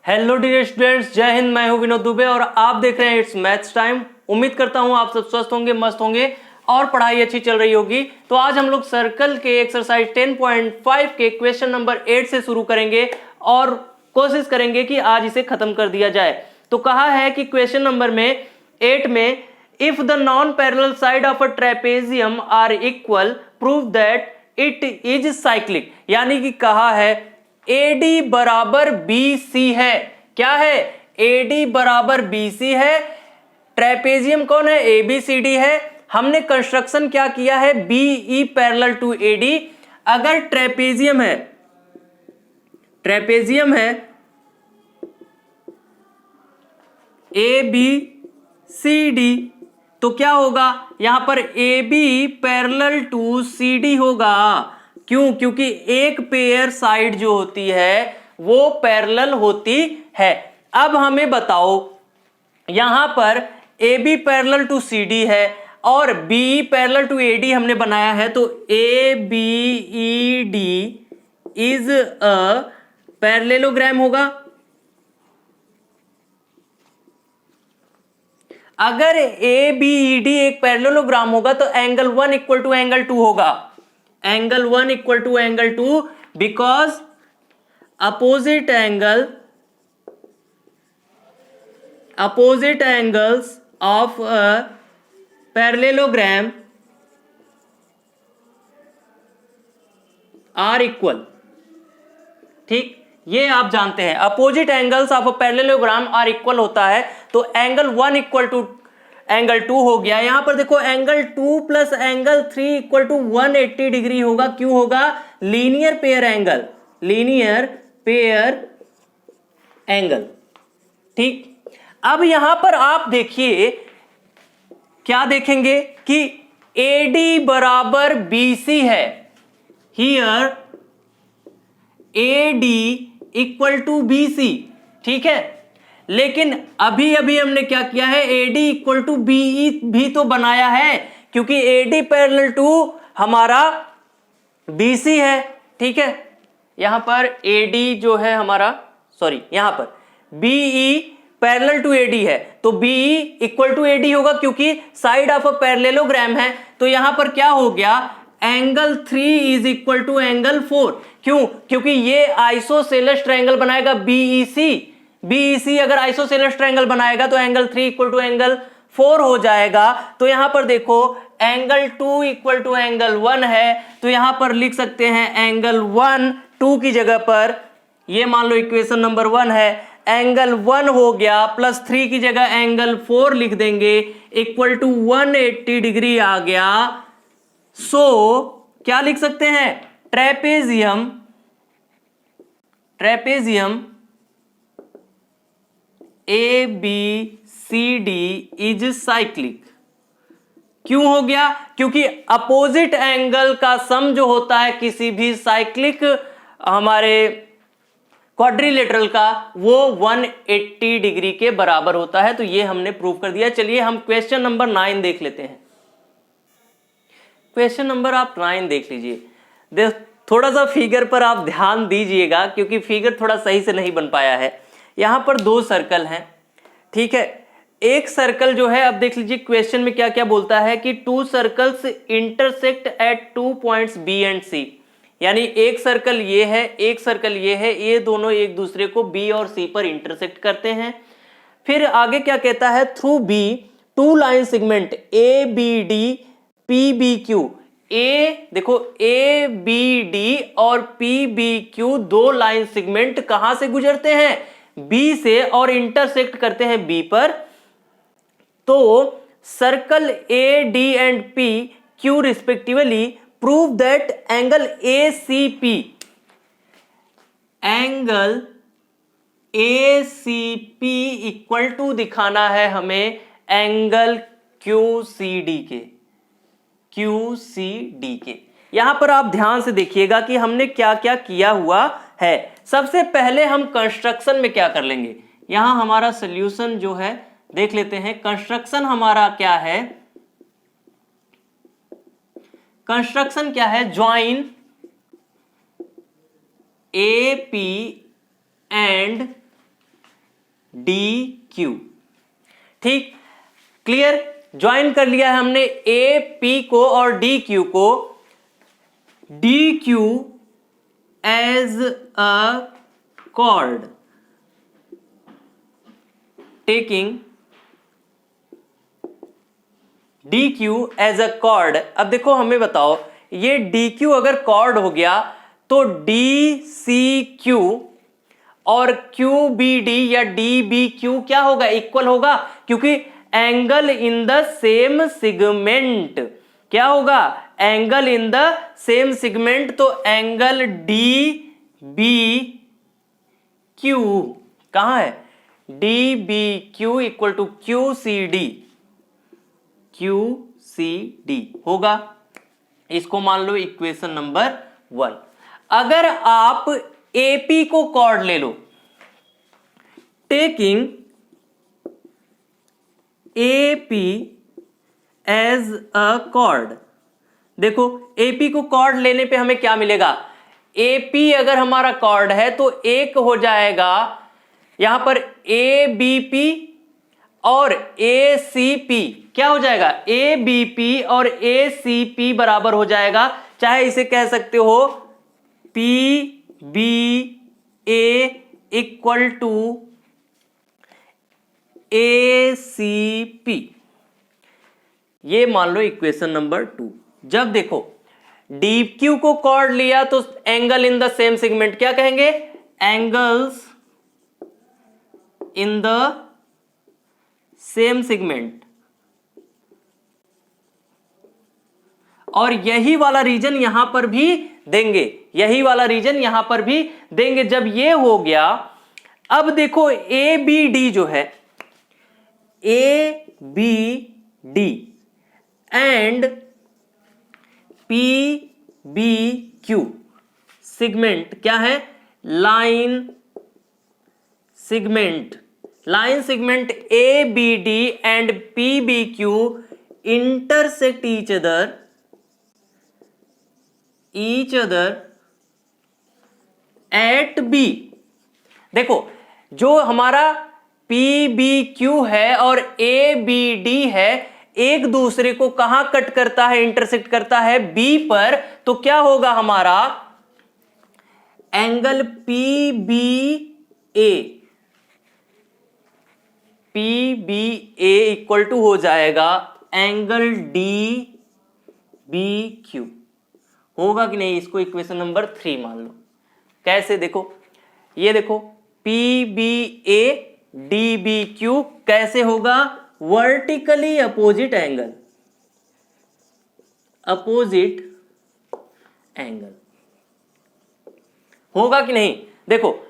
Hello dear students, जय हिंद। मैं हूं विनोद दुबे और आप देख रहे हैं इट्स मैथ्स टाइम। उम्मीद करता हूं आप सब स्वस्थ होंगे, मस्त होंगे और पढ़ाई अच्छी चल रही होगी। तो आज हम लोग सर्कल के एक्सरसाइज 10.5 के क्वेश्चन नंबर 8 से शुरू करेंगे और कोशिश करेंगे कि आज इसे खत्म कर दिया जाए। तो कहा है कि क्वेश्चन नंबर में 8 में if the non parallel side of a trapezium are equal prove that it is cyclic. यानी कि कहा है AD बराबर BC है। क्या है? AD बराबर BC है। ट्रेपेजियम कौन है? ABCD है। हमने कंस्ट्रक्शन क्या किया है? BE parallel to AD। अगर ट्रेपेजियम है ABCD तो क्या होगा? यहां पर AB पैरेलल टू CD होगा। क्यों? क्योंकि एक पेयर साइड जो होती है वो पैरेलल होती है। अब हमें बताओ, यहां पर AB पैरेलल टू CD है और BE पैरेलल टू AD हमने बनाया है, तो ABED इज अ पैरेललोग्राम होगा। अगर ABED एक पैरेललोग्राम होगा तो एंगल 1 इक्वल टू एंगल 2 होगा। Angle 1 equal to angle 2 because opposite angles of a parallelogram are equal। ठीक, ये आप जानते हैं opposite angles of a parallelogram are equal होता है। तो एंगल 1 इक्वल टू एंगल 2 हो गया। यहां पर देखो angle 2 plus angle 3 equal to 180 degree होगा। क्यों होगा? Linear pair angle. ठीक, अब यहां पर आप देखिए, क्या देखेंगे कि AD बराबर BC है। Here AD equal to BC। ठीक है, लेकिन अभी हमने क्या किया है? AD इक्वल टू BE भी तो बनाया है, क्योंकि AD पैरेलल टू हमारा BC है। ठीक है, यहां पर AD जो है हमारा, यहां पर BE पैरेलल टू AD है, तो BE इक्वल टू AD होगा क्योंकि साइड ऑफ अ पैरेललोग्राम है। तो यहां पर क्या हो गया? Angle 3 is equal to angle 4। क्यों? क्योंकि ये आइसोसेलेस ट्रायंगल बनाएगा BEC अगर आइसोसेलेस ट्रायंगल बनाएगा तो एंगल 3 इक्वल टू एंगल 4 हो जाएगा। तो यहां पर देखो एंगल 2 इक्वल टू एंगल 1 है, तो यहां पर लिख सकते हैं एंगल 1 2 की जगह पर, ये मान लो इक्वेशन नंबर 1 है, एंगल 1 हो गया, प्लस 3 की जगह एंगल 4 लिख देंगे, इक्वल टू 180 डिग्री आ गया। सो क्या लिख सकते हैं? Trapezium ABCD is cyclic. क्यों हो गया? क्योंकि अपोजिट एंगल का सम जो होता है किसी भी साइक्लिक हमारे क्वाड्रिलेटरल का, वो 180 डिग्री के बराबर होता है। तो ये हमने प्रूव कर दिया। चलिए हम क्वेश्चन नंबर 9 देख लेते हैं। क्वेश्चन नंबर आप 9 देख लीजिए। थोड़ा सा फिगर पर आप ध्यान दीजिएगा क्योंकि फिगर थोड़ा सही से नहीं बन पाया है। यहां पर 2 सर्कल हैं। ठीक है, एक सर्कल जो है, अब देख लीजिए क्वेश्चन में क्या क्या बोलता है कि 2 circles intersect at 2 points B and C। यानी एक सर्कल ये है, एक सर्कल ये है, ये दोनों एक दूसरे को B और C पर इंटरसेक्ट करते हैं। फिर आगे क्या कहता है? Through B 2 line segment ABD PBQ। देखो ABD और PBQ 2 लाइन सेगमेंट कहां से गुजरते हैं? B से, और इंटरसेक्ट करते हैं B पर। तो circle AD and PQ respectively prove that angle ACP equal to दिखाना है हमें एंगल QCD के। यहां पर आप ध्यान से देखिएगा कि हमने क्या क्या किया हुआ है। सबसे पहले हम कंस्ट्रक्शन में क्या कर लेंगे, यहां हमारा सॉल्यूशन जो है देख लेते हैं। कंस्ट्रक्शन हमारा क्या है? कंस्ट्रक्शन क्या है? Join AP and D Q. ठीक, क्लियर, ज्वाइन कर लिया है हमने ए पी को और डी क्यू को। D Q as a chord, taking D Q as a chord. अब देखो हमें बताओ, ये डी क्यू अगर कॉर्ड हो गया तो डी सी क्यू और क्यू बी डी या डी बी क्यू क्या होगा, इक्वल होगा, क्योंकि angle in the same segment क्या होगा, angle in the same segment. तो एंगल डी बी क्यू कहां है, D B Q equal to Q C D, Q C D होगा। इसको मान लो इक्वेशन नंबर 1। अगर आप एपी को कॉर्ड ले लो, taking AP as a chord, देखो एपी को कॉर्ड लेने पे हमें क्या मिलेगा, एपी अगर हमारा कॉर्ड है तो एक हो जाएगा यहां पर ए बी पी और ए सी पी, क्या हो जाएगा, ए बी पी और ए सी पी बराबर हो जाएगा, चाहे इसे कह सकते हो P B A equal to A C P. ये मान लो इक्वेशन नंबर 2। जब देखो डी क्यू को कॉर्ड लिया तो angle in the same segment क्या कहेंगे, angles in the same segment, और यही वाला रीजन यहां पर भी देंगे, यही वाला रीजन यहां पर भी देंगे। जब ये हो गया, अब देखो ए बी डी जो है, A B D and P B Q segment क्या है, line segment. Line segment A B D and P B Q intersect each other at B. देखो जो हमारा पी बी क्यू है और ए बी डी है, एक दूसरे को कहां कट करता है, इंटरसेक्ट करता है, बी पर। तो क्या होगा हमारा angle P B A, P B A equal to हो जाएगा एंगल डी बी क्यू। होगा कि नहीं, इसको इक्वेशन नंबर 3 मान लो। कैसे, देखो ये देखो P B A D B Q कैसे होगा, vertically opposite angle, opposite angle होगा कि नहीं। देखो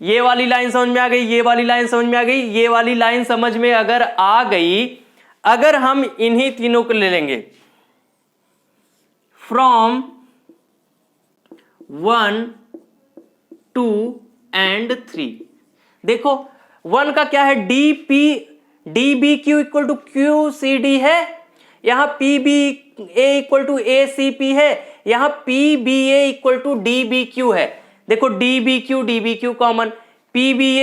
ये वाली लाइन समझ में आ गई, ये वाली लाइन समझ में आ गई, ये वाली लाइन समझ में अगर आ गई, अगर हम इन्हीं तीनों को ले लेंगे फ्रॉम 1 2 एंड 3, देखो 1 का क्या है, D B Q equal to Q C D है, यहां P B A equal to A C P है, यहां P B A equal to D B Q है। देखो D B Q common, P B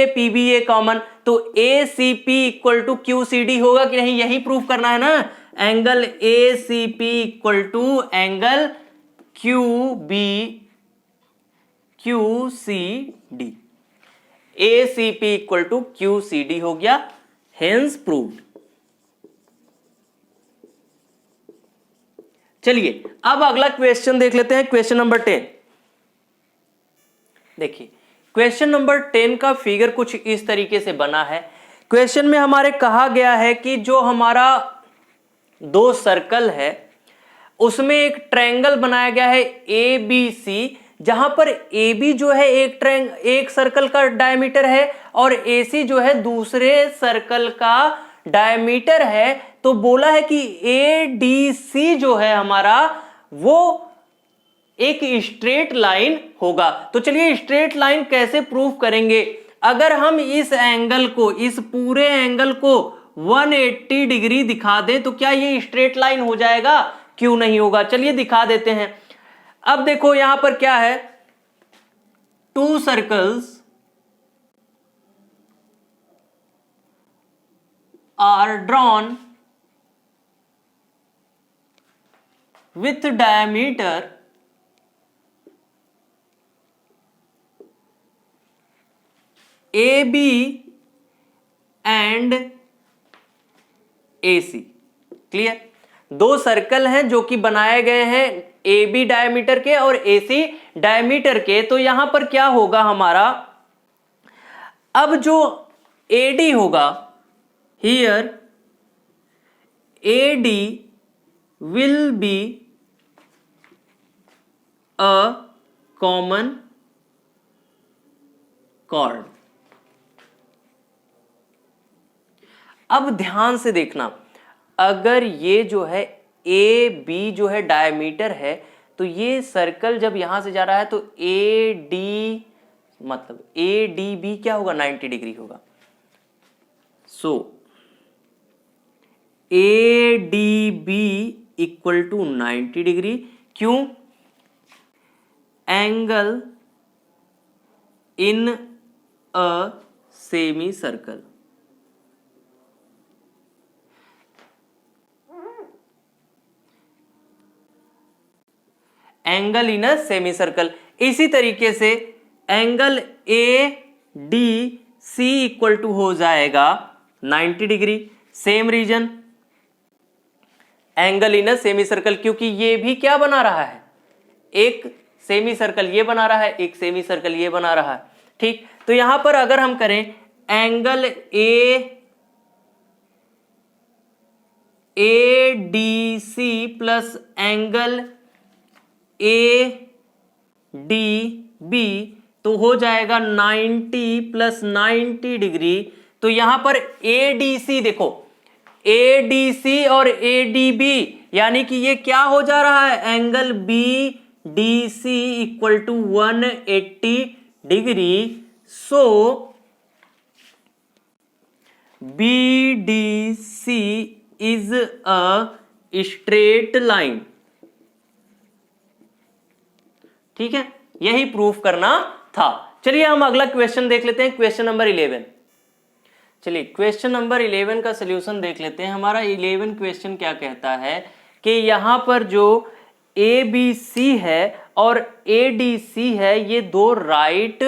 A common, तो A C P equal to Q C D होगा कि नहीं, यही proof करना है ना। Angle A C P equal to angle Q C D, A C P equal to Q C D हो गया, हेंस प्रूव्ड। चलिए अब अगला क्वेश्चन देख लेते हैं, क्वेश्चन नंबर 10। देखिए क्वेश्चन नंबर 10 का फिगर कुछ इस तरीके से बना है। क्वेश्चन में हमारे कहा गया है कि जो हमारा 2 सर्कल है उसमें एक ट्रायंगल बनाया गया है ए बी सी, जहां पर ए बी जो है एक सर्कल का डायमीटर है और ए सी जो है दूसरे सर्कल का डायमीटर है। तो बोला है कि ए डी सी जो है हमारा वो एक स्ट्रेट लाइन होगा। तो चलिए स्ट्रेट लाइन कैसे प्रूव करेंगे। अगर हम इस एंगल को, इस पूरे एंगल को 180 डिग्री दिखा दें तो क्या ये स्ट्रेट लाइन हो जाएगा, क्यों नहीं होगा। चलिए दिखा देते हैं। अब देखो यहां पर क्या है, 2 circles are drawn with diameter AB and AC। Clear? दो सर्कल हैं जो कि बनाए गए हैं AB डायमीटर के और AC डायमीटर के। तो यहां पर क्या होगा हमारा, अब जो AD होगा, here AD will be a common chord। अब ध्यान से देखना, अगर ये जो है ए बी जो है डायमीटर है, तो ये सर्कल जब यहां से जा रहा है तो ए डी मतलब ए डी बी क्या होगा, 90 डिग्री होगा। So A D B equal to 90 degree. क्यों? Angle in a semi circle. Angle in a semi circle. इसी तरीके से angle A D C equal to हो जाएगा 90 degree. Same reason, angle in a semi circle, क्योंकि ये भी क्या बना रहा है, एक सेमी सर्कल ये बना रहा है, एक सेमी सर्कल ये बना रहा है। ठीक, तो यहां पर अगर हम करें angle A D C plus angle A D B, तो हो जाएगा 90 प्लस 90 डिग्री। तो यहां पर ए डी सी देखो, ए डी सी और ए डी बी, यानी कि ये क्या हो जा रहा है, angle B D C equal to 180 degree. So B D C is a straight line. ठीक है, यही प्रूफ करना था। चलिए हम अगला क्वेश्चन देख लेते हैं, क्वेश्चन नंबर 11। चलिए क्वेश्चन नंबर 11 का सॉल्यूशन देख लेते हैं। हमारा 11 क्वेश्चन क्या कहता है कि यहां पर जो ए बी सी है और ए डी सी है, ये दो राइट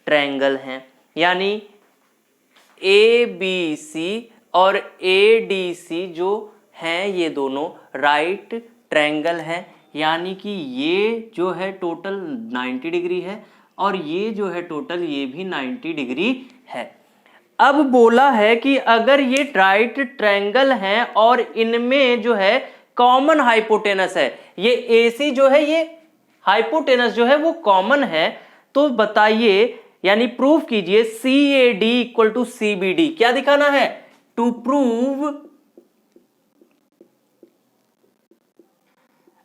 ट्रायंगल हैं, यानी ए बी सी और ए डी सी जो हैं ये दोनों राइट ट्रायंगल हैं, यानी कि ये जो है टोटल 90 डिग्री है और ये जो है टोटल ये भी 90 डिग्री है। अब बोला है कि अगर ये राइट ट्रायंगल हैं और इनमें जो है कॉमन हाइपोटेनस है, ये AC जो है ये हाइपोटेनस जो है वो कॉमन है, तो बताइए यानी प्रूव कीजिए CAD इक्वल टू CBD। क्या दिखाना है? To prove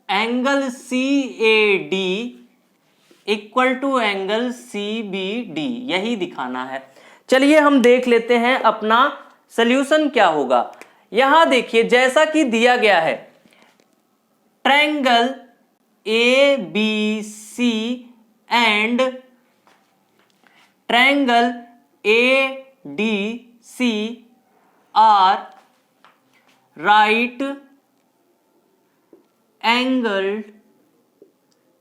angle CAD equal to angle CBD, यही दिखाना है। चलिए हम देख लेते हैं अपना सॉल्यूशन क्या होगा। यहां देखिए जैसा कि दिया गया है, triangle ABC and triangle ADC are right angled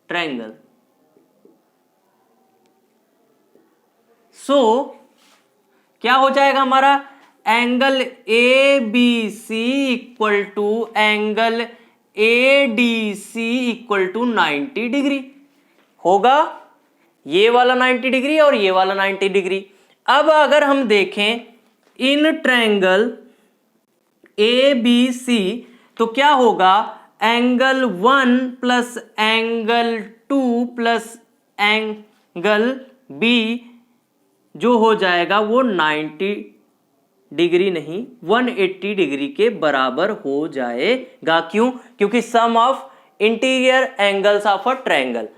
triangle. So क्या हो जाएगा हमारा, angle ABC equal to angle ADC equal to 90 degree होगा, ये वाला 90 डिग्री और ये वाला 90 डिग्री। अब अगर हम देखें इन ट्रायंगल ABC, तो क्या होगा, angle 1 plus angle 2 plus angle B जो हो जाएगा वो 90 डिग्री नहीं 180 डिग्री के बराबर हो जाएगा। क्यों? क्योंकि sum of interior angles of a triangle.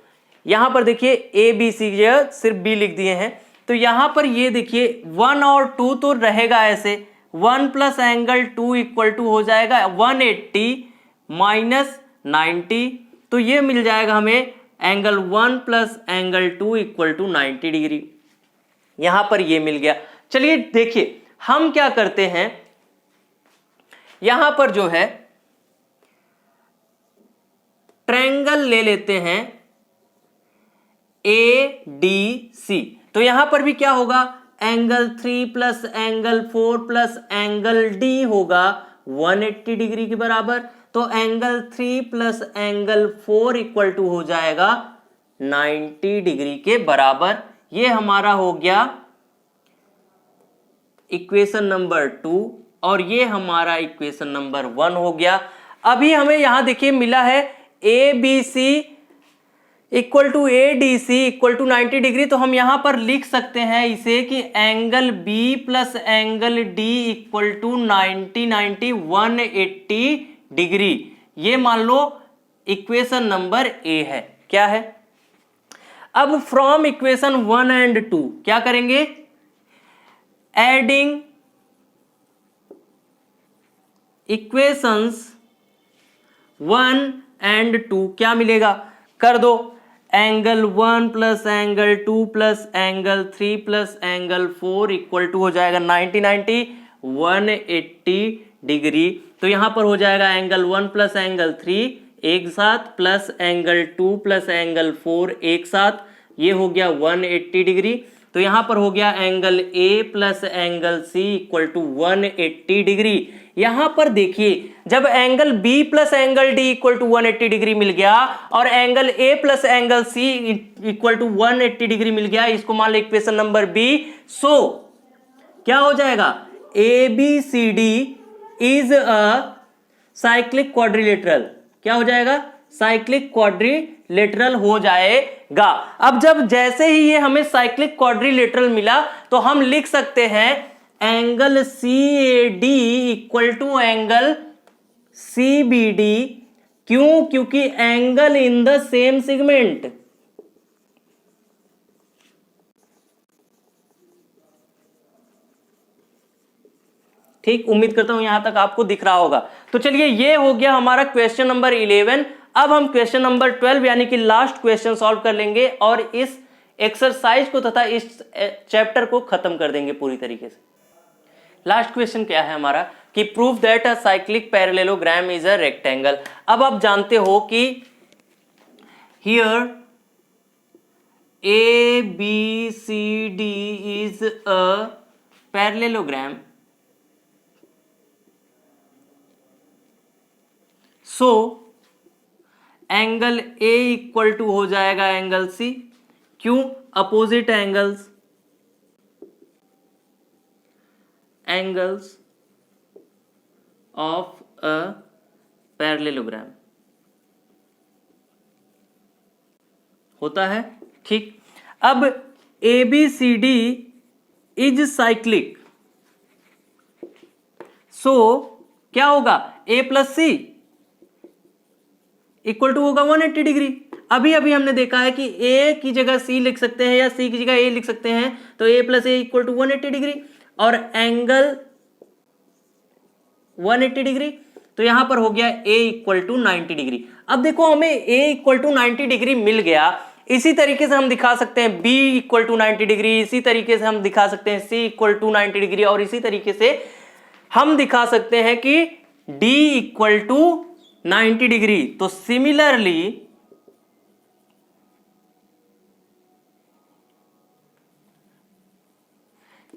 यहां पर देखिए ABC सिर्फ B लिख दिए हैं, तो यहां पर ये देखिए 1 और 2 तो रहेगा ऐसे, 1 प्लस एंगल 2 इक्वल टू हो जाएगा 180 माइनस 90, तो ये मिल जाएगा हमें angle 1 plus angle 2 equal to 90 degree. यहां पर ये मिल गया। चलिए देखिए हम क्या करते हैं, यहां पर जो है ट्रायंगल ले लेते हैं ADC। तो यहां पर भी क्या होगा, angle 3 plus angle 4 plus angle D होगा 180 डिग्री के बराबर। तो angle 3 plus angle 4 equal to हो जाएगा 90 डिग्री के बराबर। ये हमारा हो गया इक्वेशन नंबर 2 और ये हमारा इक्वेशन नंबर 1 हो गया। अभी हमें यहां देखिए मिला है ABC equal to ADC equal to 90 degree. तो हम यहां पर लिख सकते हैं इसे कि angle B plus angle D equal to 90 180 degree. ये मान लो इक्वेशन नंबर A है। क्या है, अब फ्रॉम इक्वेशन 1 एंड 2 क्या करेंगे, एडिंग इक्वेशंस 1 एंड 2 क्या मिलेगा, कर दो। Angle 1 plus angle 2 plus angle 3 plus angle 4 equal to हो जाएगा 90 180 डिग्री। तो यहां पर हो जाएगा एंगल 1 प्लस एंगल 3 एक साथ प्लस एंगल 2 प्लस एंगल 4 एक साथ, ये हो गया 180 डिग्री। तो यहां पर हो गया angle A plus angle C equal to 180 degree. यहां पर देखिए जब angle B plus angle D equal to 180 degree मिल गया और angle A plus angle C equal to 180 degree मिल गया, इसको मान लो इक्वेशन नंबर B। सो क्या हो जाएगा, ABCD is a cyclic quadrilateral. क्या हो जाएगा, साइक्लिक क्वाड्रिलेटरल हो जाएगा। अब जब जैसे ही ये हमें साइक्लिक क्वाड्रिलेटरल मिला तो हम लिख सकते हैं angle CAD equal to angle CBD। क्यों, क्योंकि angle in the same segment. ठीक, उम्मीद करता हूं यहां तक आपको दिख रहा होगा। तो चलिए ये हो गया हमारा क्वेश्चन नंबर 11। अब हम क्वेश्चन नंबर 12 यानी कि लास्ट क्वेश्चन सॉल्व कर लेंगे और इस एक्सरसाइज को तथा इस चैप्टर को खत्म कर देंगे पूरी तरीके से। लास्ट क्वेश्चन क्या है हमारा कि prove that a cyclic parallelogram is a rectangle. अब आप जानते हो कि here ABCD is a parallelogram. So angle A equal to हो जाएगा एंगल C। क्यों, opposite angles of a parallelogram होता है। ठीक, अब ABCD इज साइक्लिक। सो क्या होगा, A plus C equal to होगा 180 डिग्री। अभी हमने देखा है कि A की जगह C लिख सकते हैं या C की जगह A लिख सकते हैं, तो A plus A equal to 180 degree और एंगल 180 डिग्री। तो यहां पर हो गया A इक्वल टू 90 डिग्री। अब देखो हमें A इक्वल टू 90 डिग्री मिल गया, इसी तरीके से हम दिखा सकते हैं B इक्वल टू 90 डिग्री, इसी तरीके से हम दिखा सकते हैं C इक्वल टू 90 डिग्री और इसी तरीके से हम दिखा सकते हैं कि D इक्वल टू 90 डिग्री। तो सिमिलरली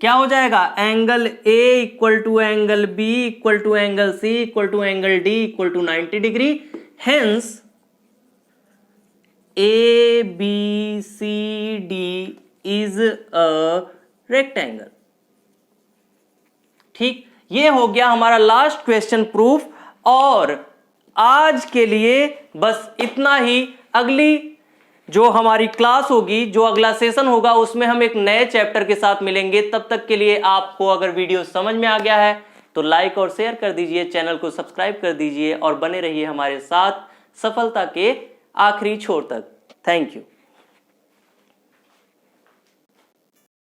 क्या हो जाएगा, angle A equal to angle B equal to angle C equal to angle D equal to 90 degree. Hence ABCD is a rectangle. ठीक, ये हो गया हमारा लास्ट क्वेश्चन प्रूफ। और आज के लिए बस इतना ही। अगली जो हमारी क्लास होगी, जो अगला सेशन होगा, उसमें हम एक नए चैप्टर के साथ मिलेंगे। तब तक के लिए आपको अगर वीडियो समझ में आ गया है तो लाइक और शेयर कर दीजिए, चैनल को सब्सक्राइब कर दीजिए और बने रहिए हमारे साथ सफलता के आखिरी छोर तक। Thank you.